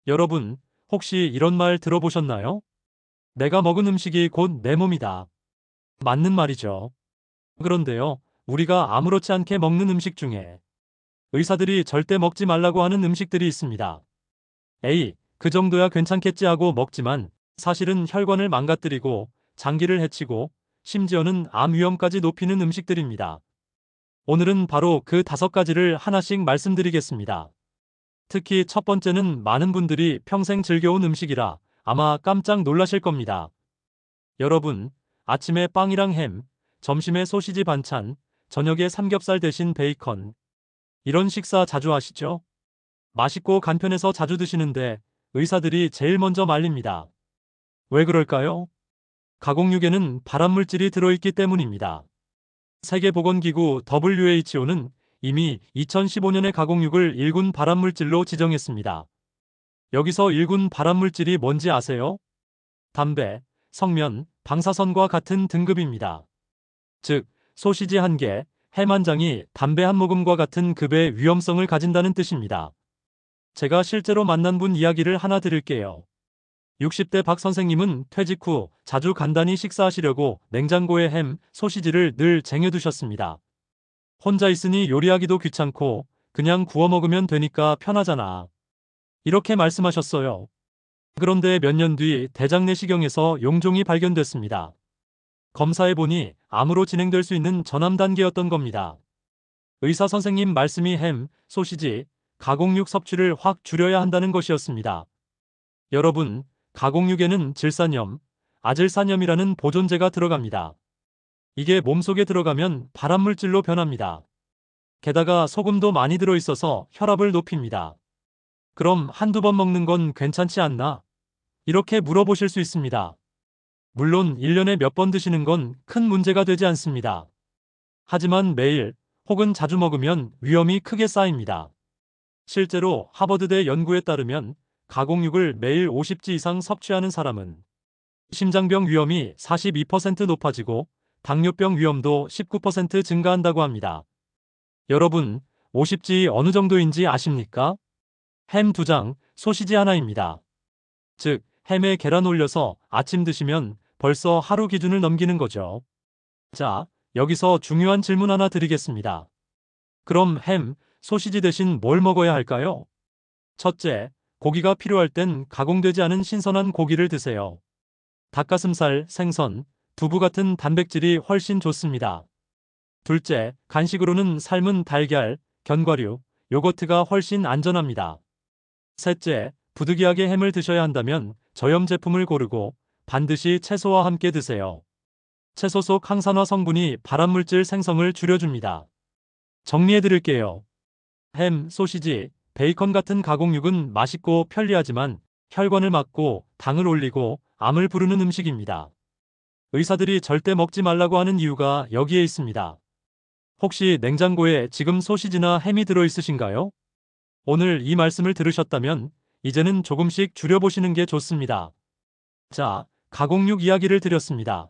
여러분, 혹시 이런 말 들어보셨나요? 내가 먹은 음식이 곧 내 몸이다. 맞는 말이죠. 그런데요, 우리가 아무렇지 않게 먹는 음식 중에 의사들이 절대 먹지 말라고 하는 음식들이 있습니다. 에이, 그 정도야 괜찮겠지 하고 먹지만 사실은 혈관을 망가뜨리고 장기를 해치고 심지어는 암 위험까지 높이는 음식들입니다. 오늘은 바로 그 5가지를 하나씩 말씀드리겠습니다. 특히 첫 번째는 많은 분들이 평생 즐겨온 음식이라 아마 깜짝 놀라실 겁니다. 여러분, 아침에 빵이랑 햄, 점심에 소시지 반찬, 저녁에 삼겹살 대신 베이컨. 이런 식사 자주 하시죠? 맛있고 간편해서 자주 드시는데 의사들이 제일 먼저 말립니다. 왜 그럴까요? 가공육에는 발암물질이 들어있기 때문입니다. 세계보건기구 WHO는 이미 2015년에 가공육을 1군 발암물질로 지정했습니다. 여기서 1군 발암물질이 뭔지 아세요? 담배, 석면, 방사선과 같은 등급입니다. 즉, 소시지 1개, 햄 1장이 담배 한 모금과 같은 급의 위험성을 가진다는 뜻입니다. 제가 실제로 만난 분 이야기를 하나 드릴게요. 60대 박 선생님은 퇴직 후 자주 간단히 식사하시려고 냉장고에 햄, 소시지를 늘 쟁여두셨습니다. 혼자 있으니 요리하기도 귀찮고 그냥 구워 먹으면 되니까 편하잖아. 이렇게 말씀하셨어요. 그런데 몇 년 뒤 대장내시경에서 용종이 발견됐습니다. 검사해보니 암으로 진행될 수 있는 전암 단계였던 겁니다. 의사 선생님 말씀이 햄, 소시지, 가공육 섭취를 확 줄여야 한다는 것이었습니다. 여러분, 가공육에는 질산염, 아질산염이라는 보존제가 들어갑니다. 이게 몸속에 들어가면 발암물질로 변합니다. 게다가 소금도 많이 들어있어서 혈압을 높입니다. 그럼 한두 번 먹는 건 괜찮지 않나? 이렇게 물어보실 수 있습니다. 물론 1년에 몇 번 드시는 건 큰 문제가 되지 않습니다. 하지만 매일 혹은 자주 먹으면 위험이 크게 쌓입니다. 실제로 하버드대 연구에 따르면 가공육을 매일 50지 이상 섭취하는 사람은 심장병 위험이 42% 높아지고 당뇨병 위험도 19% 증가한다고 합니다. 여러분, 50지 어느 정도인지 아십니까? 햄 2장, 소시지 하나입니다. 즉, 햄에 계란 올려서 아침 드시면 벌써 하루 기준을 넘기는 거죠. 자, 여기서 중요한 질문 하나 드리겠습니다. 그럼 햄, 소시지 대신 뭘 먹어야 할까요? 첫째, 고기가 필요할 땐 가공되지 않은 신선한 고기를 드세요. 닭가슴살, 생선, 두부 같은 단백질이 훨씬 좋습니다. 둘째, 간식으로는 삶은 달걀, 견과류, 요거트가 훨씬 안전합니다. 셋째, 부득이하게 햄을 드셔야 한다면 저염 제품을 고르고 반드시 채소와 함께 드세요. 채소 속 항산화 성분이 발암물질 생성을 줄여줍니다. 정리해드릴게요. 햄, 소시지, 베이컨 같은 가공육은 맛있고 편리하지만 혈관을 막고 당을 올리고 암을 부르는 음식입니다. 의사들이 절대 먹지 말라고 하는 이유가 여기에 있습니다. 혹시 냉장고에 지금 소시지나 햄이 들어있으신가요? 오늘 이 말씀을 들으셨다면 이제는 조금씩 줄여보시는 게 좋습니다. 자, 가공육 이야기를 드렸습니다.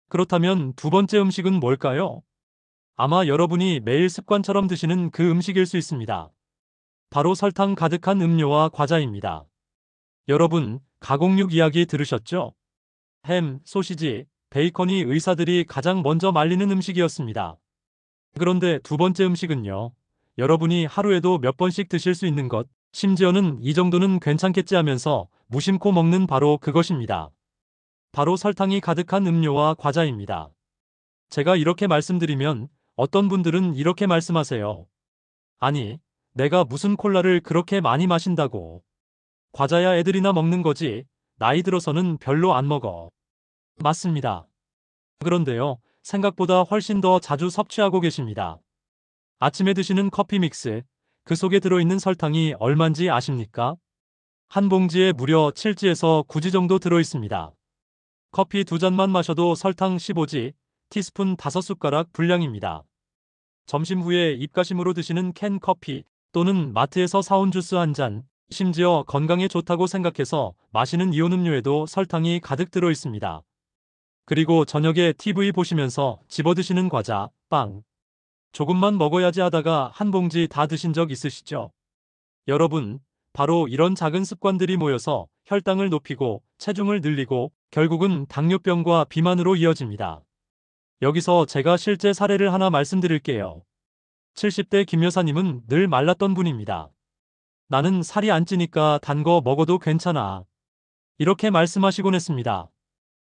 그렇다면 두 번째 음식은 뭘까요? 아마 여러분이 매일 습관처럼 드시는 그 음식일 수 있습니다. 바로 설탕 가득한 음료와 과자입니다. 여러분, 가공육 이야기 들으셨죠? 햄, 소시지, 베이컨이 의사들이 가장 먼저 말리는 음식이었습니다. 그런데 두 번째 음식은요. 여러분이 하루에도 몇 번씩 드실 수 있는 것, 심지어는 이 정도는 괜찮겠지 하면서 무심코 먹는 바로 그것입니다. 바로 설탕이 가득한 음료와 과자입니다. 제가 이렇게 말씀드리면 어떤 분들은 이렇게 말씀하세요. 아니, 내가 무슨 콜라를 그렇게 많이 마신다고. 과자야 애들이나 먹는 거지. 나이 들어서는 별로 안 먹어. 맞습니다. 그런데요, 생각보다 훨씬 더 자주 섭취하고 계십니다. 아침에 드시는 커피 믹스, 그 속에 들어있는 설탕이 얼만지 아십니까? 한 봉지에 무려 7지에서 9지 정도 들어있습니다. 커피 2잔만 마셔도 설탕 15지, 티스푼 5숟가락 분량입니다. 점심 후에 입가심으로 드시는 캔 커피 또는 마트에서 사온 주스 한 잔, 심지어 건강에 좋다고 생각해서 마시는 이온 음료에도 설탕이 가득 들어 있습니다. 그리고 저녁에 TV 보시면서 집어드시는 과자, 빵. 조금만 먹어야지 하다가 한 봉지 다 드신 적 있으시죠? 여러분, 바로 이런 작은 습관들이 모여서 혈당을 높이고 체중을 늘리고 결국은 당뇨병과 비만으로 이어집니다. 여기서 제가 실제 사례를 하나 말씀드릴게요. 70대 김 여사님은 늘 말랐던 분입니다. 나는 살이 안 찌니까 단 거 먹어도 괜찮아. 이렇게 말씀하시곤 했습니다.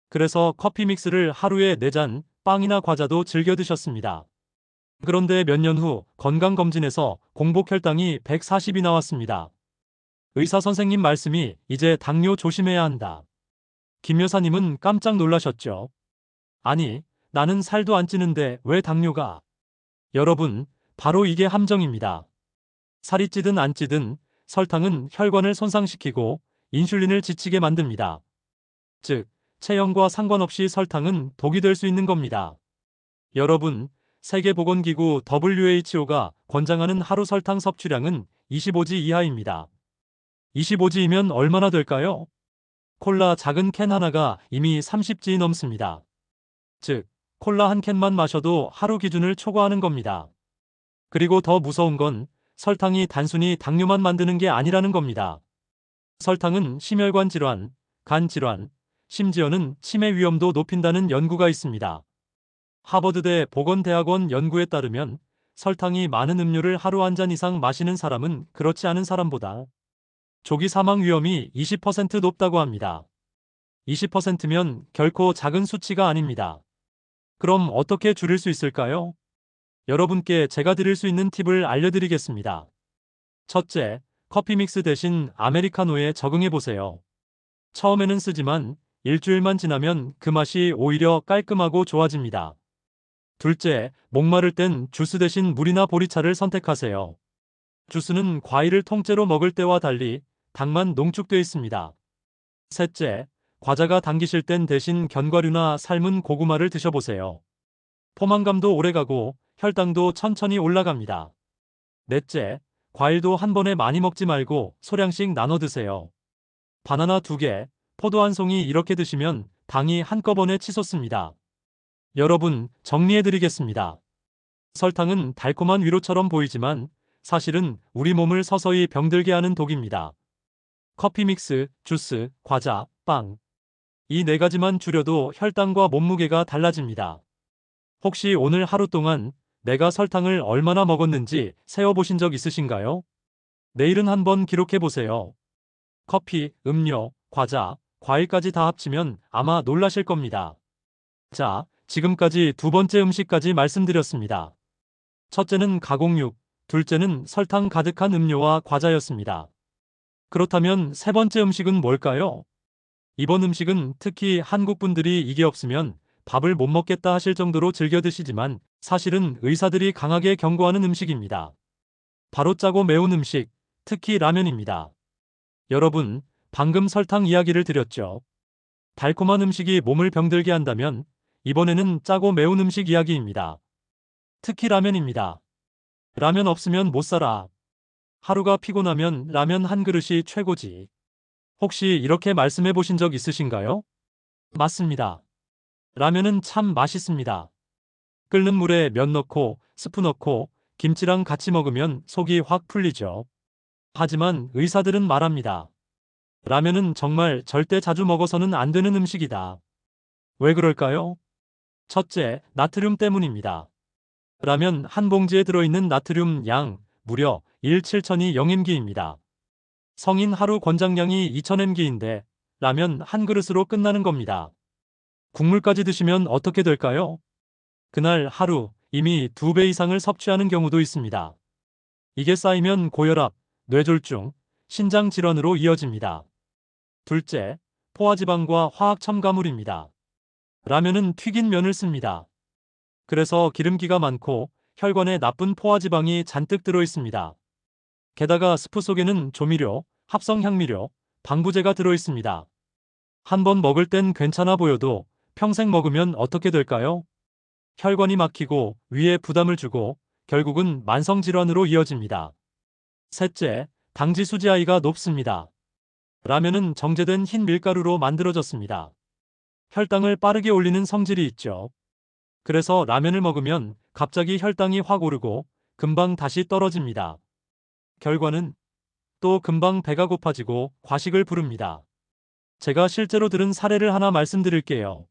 그래서 커피 믹스를 하루에 4잔, 빵이나 과자도 즐겨 드셨습니다. 그런데 몇 년 후 건강검진에서 공복 혈당이 140이 나왔습니다. 의사 선생님 말씀이 이제 당뇨 조심해야 한다. 김 여사님은 깜짝 놀라셨죠. 아니, 나는 살도 안 찌는데 왜 당뇨가? 여러분, 바로 이게 함정입니다. 살이 찌든 안 찌든 설탕은 혈관을 손상시키고 인슐린을 지치게 만듭니다. 즉, 체형과 상관없이 설탕은 독이 될 수 있는 겁니다. 여러분, 세계보건기구 WHO가 권장하는 하루 설탕 섭취량은 25지 이하입니다. 25지이면 얼마나 될까요? 콜라 작은 캔 하나가 이미 30지 넘습니다. 즉, 콜라 한 캔만 마셔도 하루 기준을 초과하는 겁니다. 그리고 더 무서운 건 설탕이 단순히 당뇨만 만드는 게 아니라는 겁니다. 설탕은 심혈관 질환, 간 질환, 심지어는 치매 위험도 높인다는 연구가 있습니다. 하버드대 보건대학원 연구에 따르면 설탕이 많은 음료를 하루 한 잔 이상 마시는 사람은 그렇지 않은 사람보다 조기 사망 위험이 20% 높다고 합니다. 20%면 결코 작은 수치가 아닙니다. 그럼 어떻게 줄일 수 있을까요? 여러분께 제가 드릴 수 있는 팁을 알려드리겠습니다. 첫째, 커피 믹스 대신 아메리카노에 적응해 보세요. 처음에는 쓰지만 일주일만 지나면 그 맛이 오히려 깔끔하고 좋아집니다. 둘째, 목마를 땐 주스 대신 물이나 보리차를 선택하세요. 주스는 과일을 통째로 먹을 때와 달리 당만 농축되어 있습니다. 셋째, 과자가 당기실 땐 대신 견과류나 삶은 고구마를 드셔보세요. 포만감도 오래가고 혈당도 천천히 올라갑니다. 넷째, 과일도 한 번에 많이 먹지 말고 소량씩 나눠 드세요. 바나나 2개, 포도 1송이 이렇게 드시면 당이 한꺼번에 치솟습니다. 여러분, 정리해드리겠습니다. 설탕은 달콤한 위로처럼 보이지만 사실은 우리 몸을 서서히 병들게 하는 독입니다. 커피 믹스, 주스, 과자, 빵. 이 4가지만 줄여도 혈당과 몸무게가 달라집니다. 혹시 오늘 하루 동안 내가 설탕을 얼마나 먹었는지 세어보신 적 있으신가요? 내일은 한번 기록해보세요. 커피, 음료, 과자, 과일까지 다 합치면 아마 놀라실 겁니다. 자, 지금까지 2번째 음식까지 말씀드렸습니다. 첫째는 가공육, 둘째는 설탕 가득한 음료와 과자였습니다. 그렇다면 3번째 음식은 뭘까요? 이번 음식은 특히 한국 분들이 이게 없으면 밥을 못 먹겠다 하실 정도로 즐겨 드시지만 사실은 의사들이 강하게 경고하는 음식입니다. 바로 짜고 매운 음식, 특히 라면입니다. 여러분, 방금 설탕 이야기를 드렸죠. 달콤한 음식이 몸을 병들게 한다면 이번에는 짜고 매운 음식 이야기입니다. 특히 라면입니다. 라면 없으면 못 살아. 하루가 피곤하면 라면 한 그릇이 최고지. 혹시 이렇게 말씀해 보신 적 있으신가요? 맞습니다. 라면은 참 맛있습니다. 끓는 물에 면 넣고 스프 넣고 김치랑 같이 먹으면 속이 확 풀리죠. 하지만 의사들은 말합니다. 라면은 정말 절대 자주 먹어서는 안 되는 음식이다. 왜 그럴까요? 첫째, 나트륨 때문입니다. 라면 한 봉지에 들어있는 나트륨 양 무려 1,702mg입니다. 성인 하루 권장량이 2,000mg인데 라면 한 그릇으로 끝나는 겁니다. 국물까지 드시면 어떻게 될까요? 그날 하루 이미 2배 이상을 섭취하는 경우도 있습니다. 이게 쌓이면 고혈압, 뇌졸중, 신장 질환으로 이어집니다. 둘째, 포화지방과 화학 첨가물입니다. 라면은 튀긴 면을 씁니다. 그래서 기름기가 많고 혈관에 나쁜 포화지방이 잔뜩 들어 있습니다. 게다가 스프 속에는 조미료, 합성 향미료, 방부제가 들어 있습니다. 한 번 먹을 땐 괜찮아 보여도 평생 먹으면 어떻게 될까요? 혈관이 막히고 위에 부담을 주고 결국은 만성질환으로 이어집니다. 셋째, 당지 수지아이가 높습니다. 라면은 정제된 흰 밀가루로 만들어졌습니다. 혈당을 빠르게 올리는 성질이 있죠. 그래서 라면을 먹으면 갑자기 혈당이 확 오르고 금방 다시 떨어집니다. 결과는 또 금방 배가 고파지고 과식을 부릅니다. 제가 실제로 들은 사례를 하나 말씀드릴게요.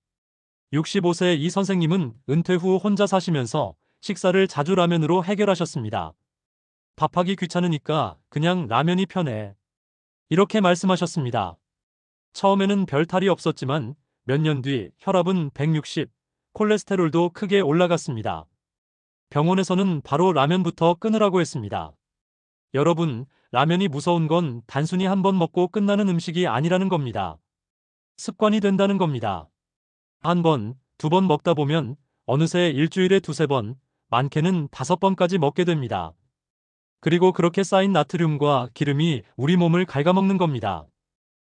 65세 이 선생님은 은퇴 후 혼자 사시면서 식사를 자주 라면으로 해결하셨습니다. 밥하기 귀찮으니까 그냥 라면이 편해. 이렇게 말씀하셨습니다. 처음에는 별 탈이 없었지만 몇 년 뒤 혈압은 160, 콜레스테롤도 크게 올라갔습니다. 병원에서는 바로 라면부터 끊으라고 했습니다. 여러분, 라면이 무서운 건 단순히 한 번 먹고 끝나는 음식이 아니라는 겁니다. 습관이 된다는 겁니다. 한 번, 두 번 먹다 보면 어느새 일주일에 두세 번, 많게는 5번까지 먹게 됩니다. 그리고 그렇게 쌓인 나트륨과 기름이 우리 몸을 갉아먹는 겁니다.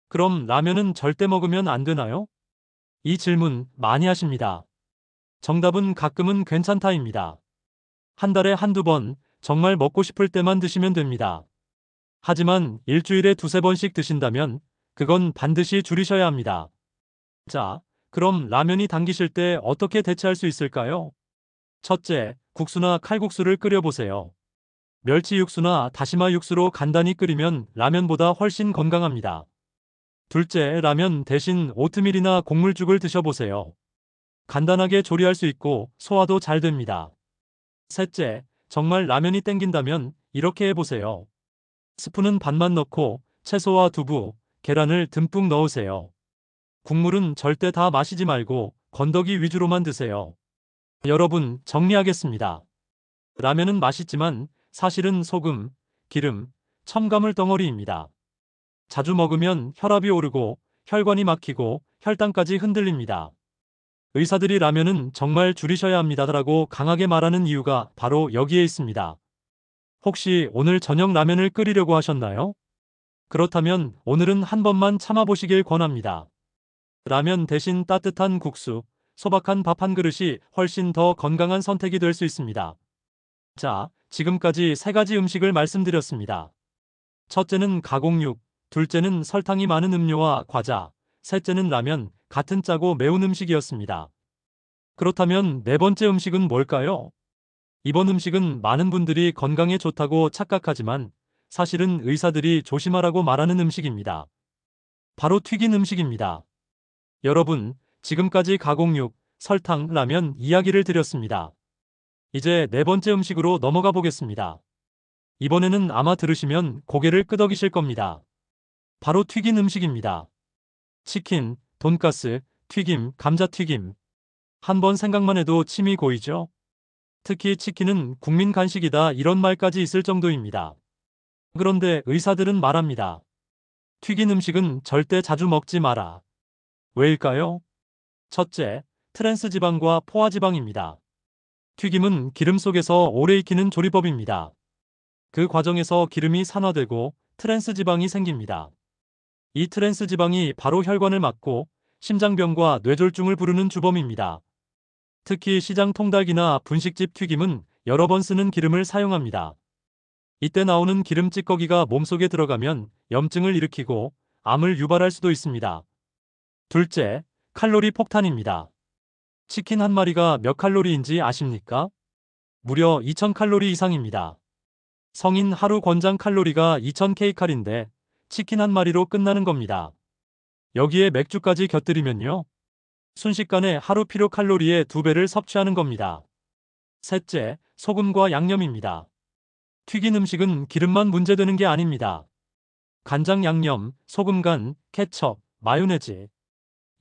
그럼 라면은 절대 먹으면 안 되나요? 이 질문 많이 하십니다. 정답은 가끔은 괜찮다입니다. 한 달에 한두 번, 정말 먹고 싶을 때만 드시면 됩니다. 하지만 일주일에 두세 번씩 드신다면 그건 반드시 줄이셔야 합니다. 자, 그럼 라면이 당기실 때 어떻게 대체할 수 있을까요? 첫째, 국수나 칼국수를 끓여보세요. 멸치 육수나 다시마 육수로 간단히 끓이면 라면보다 훨씬 건강합니다. 둘째, 라면 대신 오트밀이나 곡물죽을 드셔보세요. 간단하게 조리할 수 있고 소화도 잘 됩니다. 셋째, 정말 라면이 땡긴다면 이렇게 해보세요. 스프는 반만 넣고 채소와 두부, 계란을 듬뿍 넣으세요. 국물은 절대 다 마시지 말고 건더기 위주로만 드세요. 여러분, 정리하겠습니다. 라면은 맛있지만 사실은 소금, 기름, 첨가물 덩어리입니다. 자주 먹으면 혈압이 오르고 혈관이 막히고 혈당까지 흔들립니다. 의사들이 라면은 정말 줄이셔야 합니다라고 강하게 말하는 이유가 바로 여기에 있습니다. 혹시 오늘 저녁 라면을 끓이려고 하셨나요? 그렇다면 오늘은 한 번만 참아보시길 권합니다. 라면 대신 따뜻한 국수, 소박한 밥 한 그릇이 훨씬 더 건강한 선택이 될 수 있습니다. 자, 지금까지 세 가지 음식을 말씀드렸습니다. 첫째는 가공육, 둘째는 설탕이 많은 음료와 과자, 셋째는 라면, 같은 짜고 매운 음식이었습니다. 그렇다면 네 번째 음식은 뭘까요? 이번 음식은 많은 분들이 건강에 좋다고 착각하지만 사실은 의사들이 조심하라고 말하는 음식입니다. 바로 튀긴 음식입니다. 여러분, 지금까지 가공육, 설탕, 라면 이야기를 드렸습니다. 이제 네 번째 음식으로 넘어가 보겠습니다. 이번에는 아마 들으시면 고개를 끄덕이실 겁니다. 바로 튀긴 음식입니다. 치킨, 돈가스, 튀김, 감자튀김. 한번 생각만 해도 침이 고이죠? 특히 치킨은 국민 간식이다 이런 말까지 있을 정도입니다. 그런데 의사들은 말합니다. 튀긴 음식은 절대 자주 먹지 마라. 왜일까요? 첫째, 트랜스 지방과 포화 지방입니다. 튀김은 기름 속에서 오래 익히는 조리법입니다. 그 과정에서 기름이 산화되고 트랜스 지방이 생깁니다. 이 트랜스 지방이 바로 혈관을 막고 심장병과 뇌졸중을 부르는 주범입니다. 특히 시장 통닭이나 분식집 튀김은 여러 번 쓰는 기름을 사용합니다. 이때 나오는 기름 찌꺼기가 몸속에 들어가면 염증을 일으키고 암을 유발할 수도 있습니다. 둘째, 칼로리 폭탄입니다. 치킨 한 마리가 몇 칼로리인지 아십니까? 무려 2000칼로리 이상입니다. 성인 하루 권장 칼로리가 2000kcal인데 치킨 한 마리로 끝나는 겁니다. 여기에 맥주까지 곁들이면요. 순식간에 하루 필요 칼로리의 2배를 섭취하는 겁니다. 셋째, 소금과 양념입니다. 튀긴 음식은 기름만 문제되는 게 아닙니다. 간장 양념, 소금간, 케첩, 마요네즈.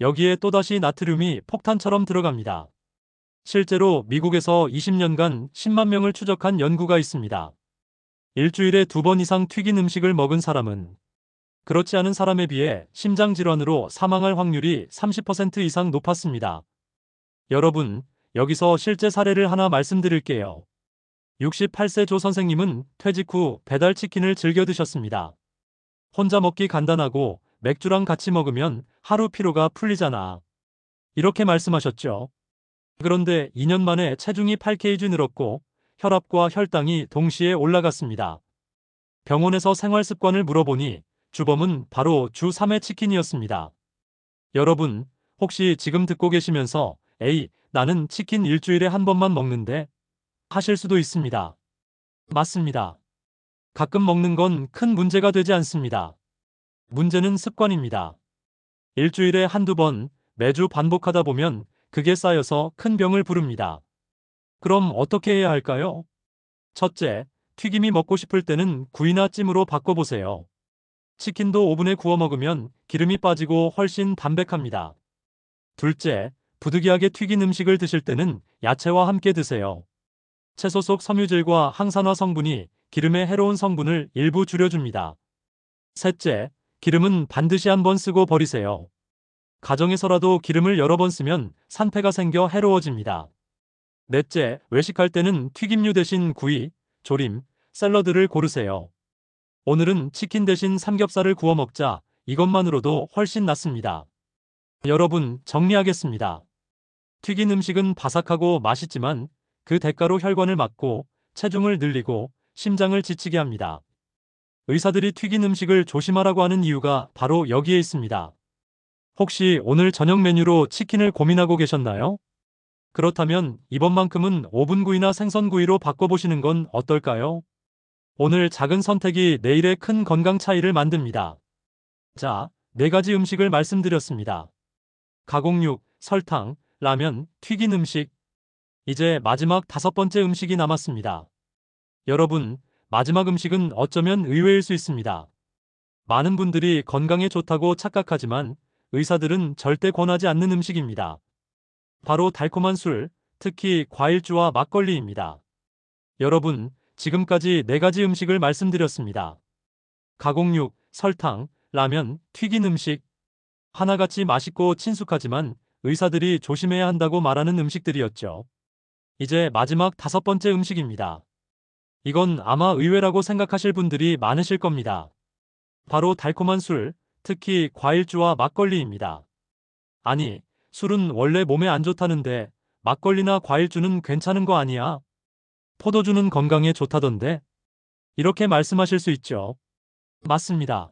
여기에 또다시 나트륨이 폭탄처럼 들어갑니다. 실제로 미국에서 20년간 10만 명을 추적한 연구가 있습니다. 일주일에 2번 이상 튀긴 음식을 먹은 사람은 그렇지 않은 사람에 비해 심장질환으로 사망할 확률이 30% 이상 높았습니다. 여러분, 여기서 실제 사례를 하나 말씀드릴게요. 68세 조 선생님은 퇴직 후 배달치킨을 즐겨 드셨습니다. 혼자 먹기 간단하고 맥주랑 같이 먹으면 하루 피로가 풀리잖아. 이렇게 말씀하셨죠. 그런데 2년 만에 체중이 8kg 늘었고 혈압과 혈당이 동시에 올라갔습니다. 병원에서 생활 습관을 물어보니 주범은 바로 주 3회 치킨이었습니다. 여러분, 혹시 지금 듣고 계시면서 에이, 나는 치킨 일주일에 한 번만 먹는데 하실 수도 있습니다. 맞습니다. 가끔 먹는 건 큰 문제가 되지 않습니다. 문제는 습관입니다. 일주일에 한두 번, 매주 반복하다 보면 그게 쌓여서 큰 병을 부릅니다. 그럼 어떻게 해야 할까요? 첫째, 튀김이 먹고 싶을 때는 구이나 찜으로 바꿔보세요. 치킨도 오븐에 구워 먹으면 기름이 빠지고 훨씬 담백합니다. 둘째, 부득이하게 튀긴 음식을 드실 때는 야채와 함께 드세요. 채소 속 섬유질과 항산화 성분이 기름의 해로운 성분을 일부 줄여줍니다. 셋째, 기름은 반드시 한 번 쓰고 버리세요. 가정에서라도 기름을 여러 번 쓰면 산패가 생겨 해로워집니다. 넷째, 외식할 때는 튀김류 대신 구이, 조림, 샐러드를 고르세요. 오늘은 치킨 대신 삼겹살을 구워 먹자. 이것만으로도 훨씬 낫습니다. 여러분, 정리하겠습니다. 튀긴 음식은 바삭하고 맛있지만 그 대가로 혈관을 막고 체중을 늘리고 심장을 지치게 합니다. 의사들이 튀긴 음식을 조심하라고 하는 이유가 바로 여기에 있습니다. 혹시 오늘 저녁 메뉴로 치킨을 고민하고 계셨나요? 그렇다면 이번만큼은 오븐구이나 생선구이로 바꿔보시는 건 어떨까요? 오늘 작은 선택이 내일의 큰 건강 차이를 만듭니다. 자, 4가지 음식을 말씀드렸습니다. 가공육, 설탕, 라면, 튀긴 음식. 이제 마지막 5번째 음식이 남았습니다. 여러분, 마지막 음식은 어쩌면 의외일 수 있습니다. 많은 분들이 건강에 좋다고 착각하지만 의사들은 절대 권하지 않는 음식입니다. 바로 달콤한 술, 특히 과일주와 막걸리입니다. 여러분, 지금까지 4가지 음식을 말씀드렸습니다. 가공육, 설탕, 라면, 튀긴 음식. 하나같이 맛있고 친숙하지만 의사들이 조심해야 한다고 말하는 음식들이었죠. 이제 마지막 5번째 음식입니다. 이건 아마 의외라고 생각하실 분들이 많으실 겁니다. 바로 달콤한 술, 특히 과일주와 막걸리입니다. 아니, 술은 원래 몸에 안 좋다는데 막걸리나 과일주는 괜찮은 거 아니야? 포도주는 건강에 좋다던데? 이렇게 말씀하실 수 있죠. 맞습니다.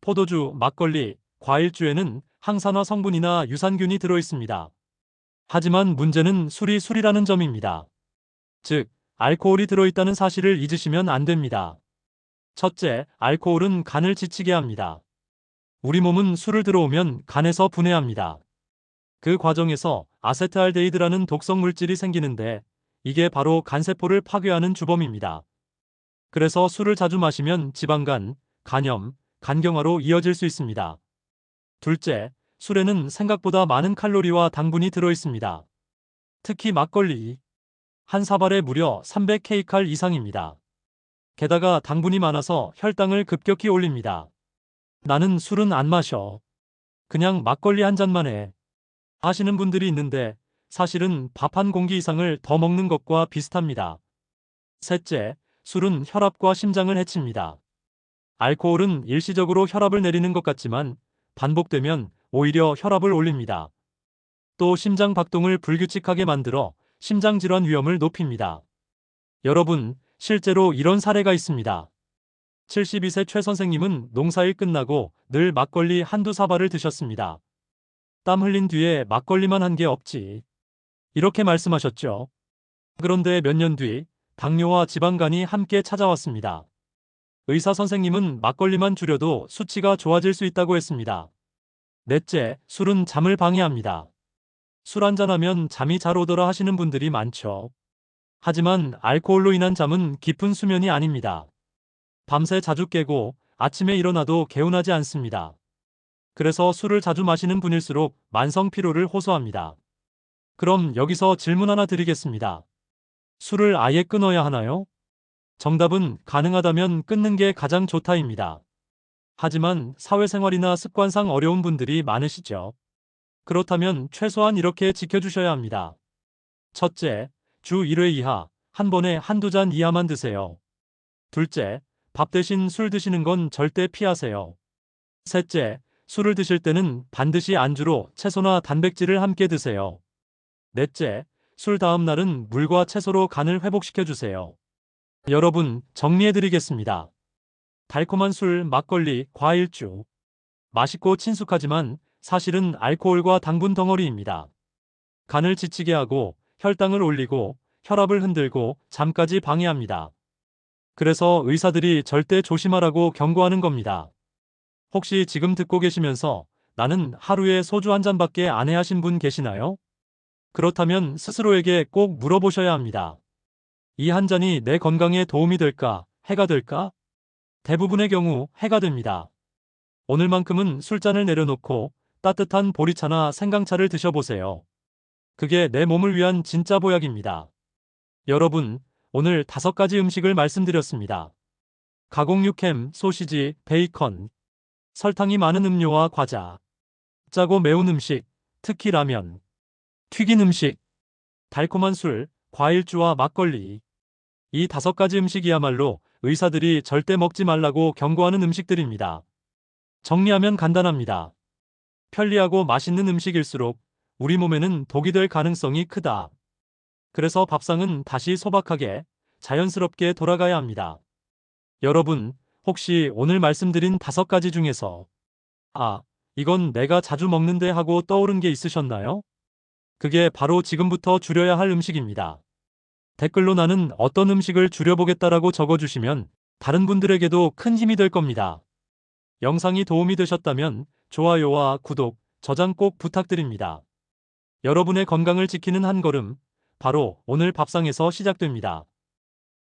포도주, 막걸리, 과일주에는 항산화 성분이나 유산균이 들어있습니다. 하지만 문제는 술이 술이라는 점입니다. 즉, 알코올이 들어있다는 사실을 잊으시면 안 됩니다. 첫째, 알코올은 간을 지치게 합니다. 우리 몸은 술을 들어오면 간에서 분해합니다. 그 과정에서 아세트알데히드라는 독성 물질이 생기는데 이게 바로 간세포를 파괴하는 주범입니다. 그래서 술을 자주 마시면 지방간, 간염, 간경화로 이어질 수 있습니다. 둘째, 술에는 생각보다 많은 칼로리와 당분이 들어있습니다. 특히 막걸리. 한 사발에 무려 300kcal 이상입니다. 게다가 당분이 많아서 혈당을 급격히 올립니다. 나는 술은 안 마셔. 그냥 막걸리 한 잔만 해. 하시는 분들이 있는데 사실은 밥 한 공기 이상을 더 먹는 것과 비슷합니다. 셋째, 술은 혈압과 심장을 해칩니다. 알코올은 일시적으로 혈압을 내리는 것 같지만 반복되면 오히려 혈압을 올립니다. 또 심장 박동을 불규칙하게 만들어 심장질환 위험을 높입니다. 여러분, 실제로 이런 사례가 있습니다. 72세 최 선생님은 농사일 끝나고 늘 막걸리 한두 사발을 드셨습니다. 땀 흘린 뒤에 막걸리만 한 게 없지. 이렇게 말씀하셨죠. 그런데 몇 년 뒤 당뇨와 지방간이 함께 찾아왔습니다. 의사 선생님은 막걸리만 줄여도 수치가 좋아질 수 있다고 했습니다. 넷째, 술은 잠을 방해합니다. 술 한잔하면 잠이 잘 오더라 하시는 분들이 많죠. 하지만 알코올로 인한 잠은 깊은 수면이 아닙니다. 밤새 자주 깨고 아침에 일어나도 개운하지 않습니다. 그래서 술을 자주 마시는 분일수록 만성 피로를 호소합니다. 그럼 여기서 질문 하나 드리겠습니다. 술을 아예 끊어야 하나요? 정답은 가능하다면 끊는 게 가장 좋다입니다. 하지만 사회생활이나 습관상 어려운 분들이 많으시죠. 그렇다면 최소한 이렇게 지켜주셔야 합니다. 첫째, 주 1회 이하, 한 번에 한두 잔 이하만 드세요. 둘째, 밥 대신 술 드시는 건 절대 피하세요. 셋째, 술을 드실 때는 반드시 안주로 채소나 단백질을 함께 드세요. 넷째, 술 다음 날은 물과 채소로 간을 회복시켜 주세요. 여러분, 정리해드리겠습니다. 달콤한 술, 막걸리, 과일주. 맛있고 친숙하지만 사실은 알코올과 당분 덩어리입니다. 간을 지치게 하고 혈당을 올리고 혈압을 흔들고 잠까지 방해합니다. 그래서 의사들이 절대 조심하라고 경고하는 겁니다. 혹시 지금 듣고 계시면서 나는 하루에 소주 한 잔밖에 안 해 하신 분 계시나요? 그렇다면 스스로에게 꼭 물어보셔야 합니다. 이 한 잔이 내 건강에 도움이 될까, 해가 될까? 대부분의 경우 해가 됩니다. 오늘만큼은 술잔을 내려놓고 따뜻한 보리차나 생강차를 드셔보세요. 그게 내 몸을 위한 진짜 보약입니다. 여러분, 오늘 5가지 음식을 말씀드렸습니다. 가공육햄, 소시지, 베이컨, 설탕이 많은 음료와 과자, 짜고 매운 음식, 특히 라면, 튀긴 음식, 달콤한 술, 과일주와 막걸리. 이 5가지 음식이야말로 의사들이 절대 먹지 말라고 경고하는 음식들입니다. 정리하면 간단합니다. 편리하고 맛있는 음식일수록 우리 몸에는 독이 될 가능성이 크다. 그래서 밥상은 다시 소박하게, 자연스럽게 돌아가야 합니다. 여러분, 혹시 오늘 말씀드린 5가지 중에서 이건 내가 자주 먹는데 하고 떠오른 게 있으셨나요? 그게 바로 지금부터 줄여야 할 음식입니다. 댓글로 나는 어떤 음식을 줄여보겠다라고 적어주시면 다른 분들에게도 큰 힘이 될 겁니다. 영상이 도움이 되셨다면 좋아요와 구독, 저장 꼭 부탁드립니다. 여러분의 건강을 지키는 한 걸음, 바로 오늘 밥상에서 시작됩니다.